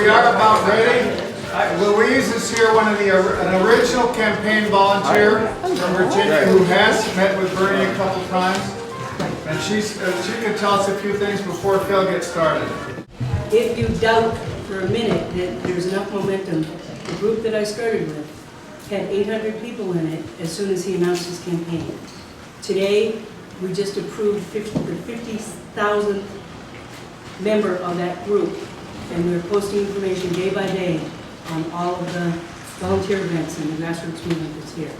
we are about ready. Louise is here, an original campaign volunteer from Virginia who has met with Bernie a couple times. And she can tell us a few things before Phil gets started. If you doubt for a minute that there's enough momentum, the group that I started with had 800 people in it as soon as he announced his campaign. Today, we just approved 50,000 member of that group, and we're posting information day by day on all of the volunteer events and the grassroots movement that's here.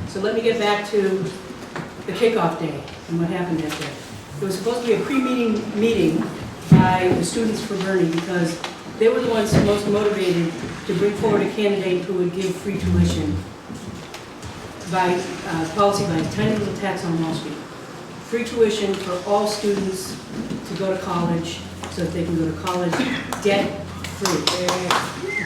So let me get back to the kickoff day and what happened that day. It was supposed to be a meeting by the Students for Bernie because they were the ones most motivated to bring forward a candidate who would give free tuition by policy by a tiny little tax on Wall Street. Free tuition for all students to go to college so that they can go to college debt-free.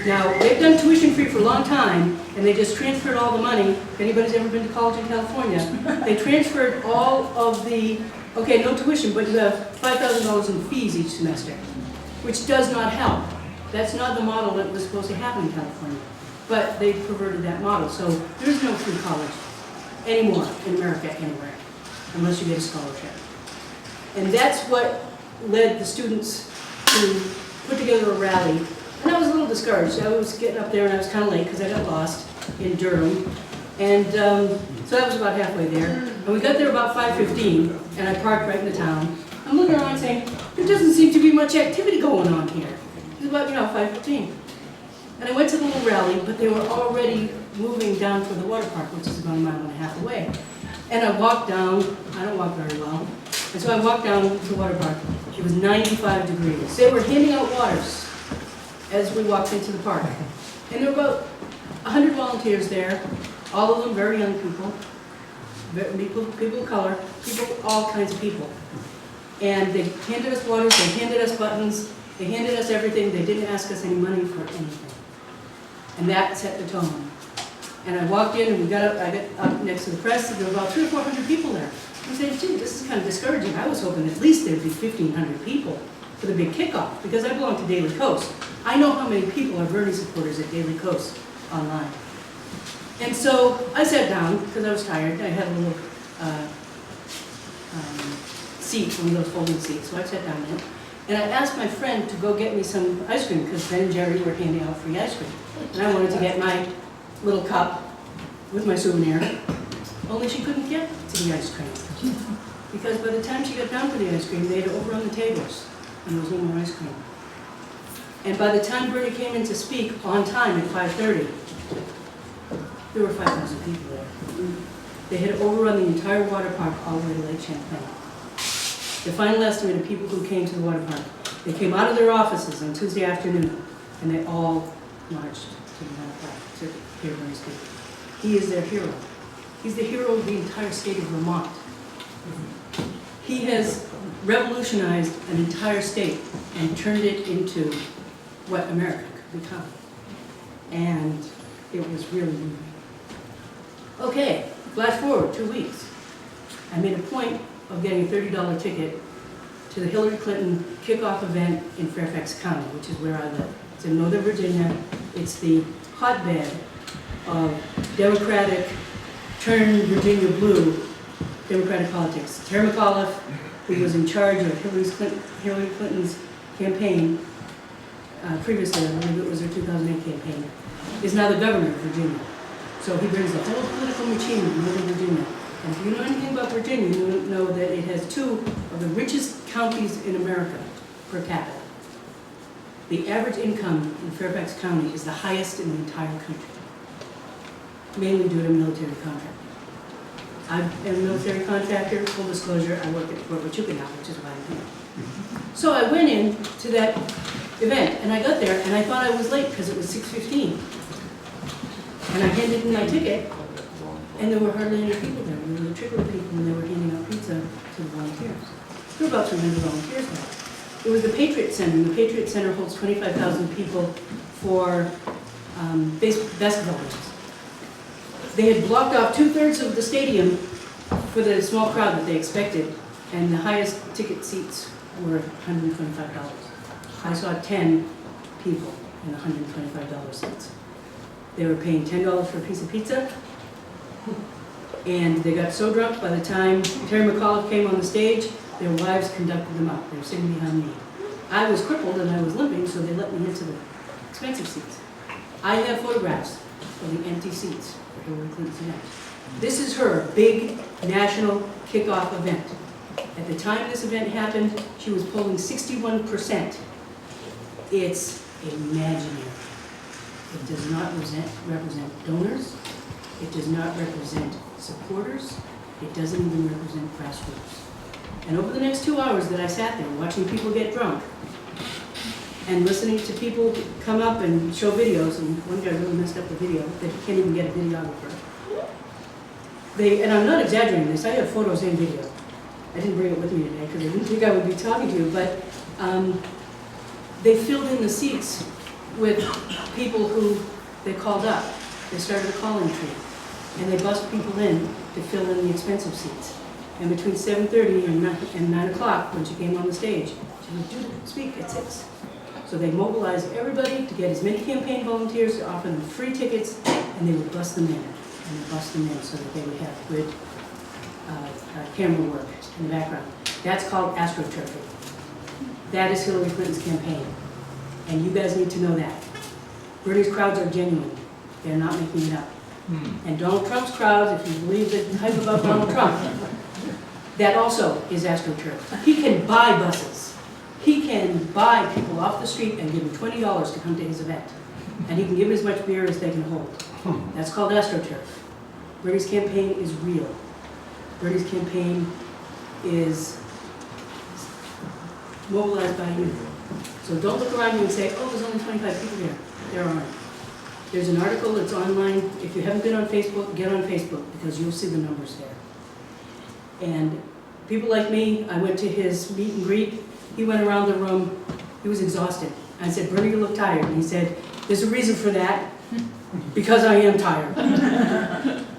Now, they've done tuition free for a long time, and they just transferred all the money. If anybody's ever been to college in California, they transferred all of the, okay, no tuition, but you have $5,000 in fees each semester, which does not help. That's not the model that was supposed to happen in California. But they perverted that model, so there's no free college anymore in America anywhere, unless you get a scholarship. And that's what led the students to put together a rally. And I was a little discouraged. I was getting up there and I was kind of late because I got lost in Durham. And so that was about halfway there. And we got there about 5:15, and I parked right in the town. I'm looking around saying, there doesn't seem to be much activity going on here. It was about, 5:15. And I went to the little rally, but they were already moving down toward the water park, which is about 1.5 miles away. And I walked down. I don't walk very well. And so I walked down to the water park. It was 95 degrees. They were handing out waters as we walked into the park. And there were about 100 volunteers there, all of them very young people, people of color, all kinds of people. And they handed us waters, they handed us buttons, they handed us everything. They didn't ask us any money for anything. And that set the tone. And I walked in and I got up next to the press, and there were about 300 or 400 people there. I said, gee, this is kind of discouraging. I was hoping at least there'd be 1,500 people for the big kickoff, because I belong to Daily Coast. I know how many people are Bernie supporters at Daily Coast online. And so I sat down, because I was tired. I had a little seat, one of those folding seats, so I sat down there. And I asked my friend to go get me some ice cream, because Ben and Jerry were handing out free ice cream. And I wanted to get my little cup with my souvenir, only she couldn't get to the ice cream. Because by the time she got down for the ice cream, they had overrun the tables, and there was no more ice cream. And by the time Bernie came in to speak on time at 5:30, there were 5,000 people there. They had overrun the entire water park all the way to Lake Champlain. The final estimate of people who came to the water park, they came out of their offices on Tuesday afternoon, and they all marched to the water park to hear Bernie speak. He is their hero. He's the hero of the entire state of Vermont. He has revolutionized an entire state and turned it into what America could become. And it was really moving. Okay, flash forward 2 weeks. I made a point of getting a $30 ticket to the Hillary Clinton kickoff event in Fairfax County, which is where I live. It's in Northern Virginia. It's the hotbed of Democratic turned Virginia blue Democratic politics. Terry McAuliffe, who was in charge of Hillary Clinton's campaign previously, I believe it was her 2008 campaign, is now the governor of Virginia. So he brings the whole political machine of Northern Virginia. And if you know anything about Virginia, you know that it has 2 of the richest counties in America per capita. The average income in Fairfax County is the highest in the entire country, mainly due to military contracting. I'm a military contractor, full disclosure, I work at Fort Huachuca now, which is why I'm here. So I went in to that event, and I got there, and I thought I was late because it was 6:15. And I handed in my ticket, and there were hardly any people there. There were a trickle of people, and they were handing out pizza to the volunteers. There were about 300 volunteers there. It was the Patriot Center, and the Patriot Center holds 25,000 people for basketball games. They had blocked off 2/3 of the stadium for the small crowd that they expected, and the highest ticket seats were $125. I saw 10 people and $125 seats. They were paying $10 for a piece of pizza, and they got so drunk by the time Terry McAuliffe came on the stage, their wives conducted them out. They were sitting behind me. I was crippled and I was limping, so they let me into the expensive seats. I have photographs of the empty seats for Hillary Clinton's event. This is her big national kickoff event. At the time this event happened, she was polling 61%. It's imaginary. It does not represent donors. It does not represent supporters. It doesn't even represent grassroots. And over the next 2 hours that I sat there watching people get drunk and listening to people come up and show videos, and one guy really messed up the video, that he can't even get a videographer. And I'm not exaggerating this, I have photos and video. I didn't bring it with me today because I didn't think I would be talking to you, but they filled in the seats with people who they called up. They started a calling tree, and they bussed people in to fill in the expensive seats. And between 7:30 and 9 o'clock, when she came on the stage, she would speak at 6. So they mobilized everybody to get as many campaign volunteers, to offer them free tickets, and they would bus them in. And they bus them in so that they would have good camera work in the background. That's called Astroturfing. That is Hillary Clinton's campaign. And you guys need to know that. Bernie's crowds are genuine. They're not making it up. And Donald Trump's crowds, if you believe the hype about Donald Trump, that also is AstroTurf. He can buy buses. He can buy people off the street and give them $20 to come to his event. And he can give them as much beer as they can hold. That's called AstroTurf. Bernie's campaign is real. Bernie's campaign is mobilized by you. So don't look around you and say, oh, there's only 25 people here. There aren't. There's an article that's online. If you haven't been on Facebook, get on Facebook because you'll see the numbers there. And people like me, I went to his meet and greet. He went around the room. He was exhausted. I said, Bernie, you look tired. And he said, there's a reason for that, because I am tired.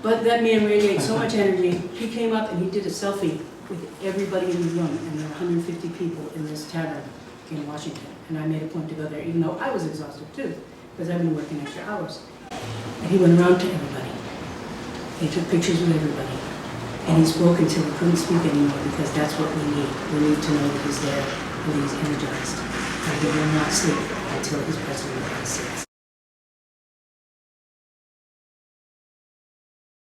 But that man radiates so much energy. He came up and he did a selfie with everybody in the room, and there are 150 people in this tavern in Washington. And I made a point to go there, even though I was exhausted too, because I've been working extra hours. And he went around to everybody. He took pictures with everybody. And he spoke until he couldn't speak anymore, because that's what we need. We need to know that he's there and that he's energized. And he will not sleep until he's president of the United States.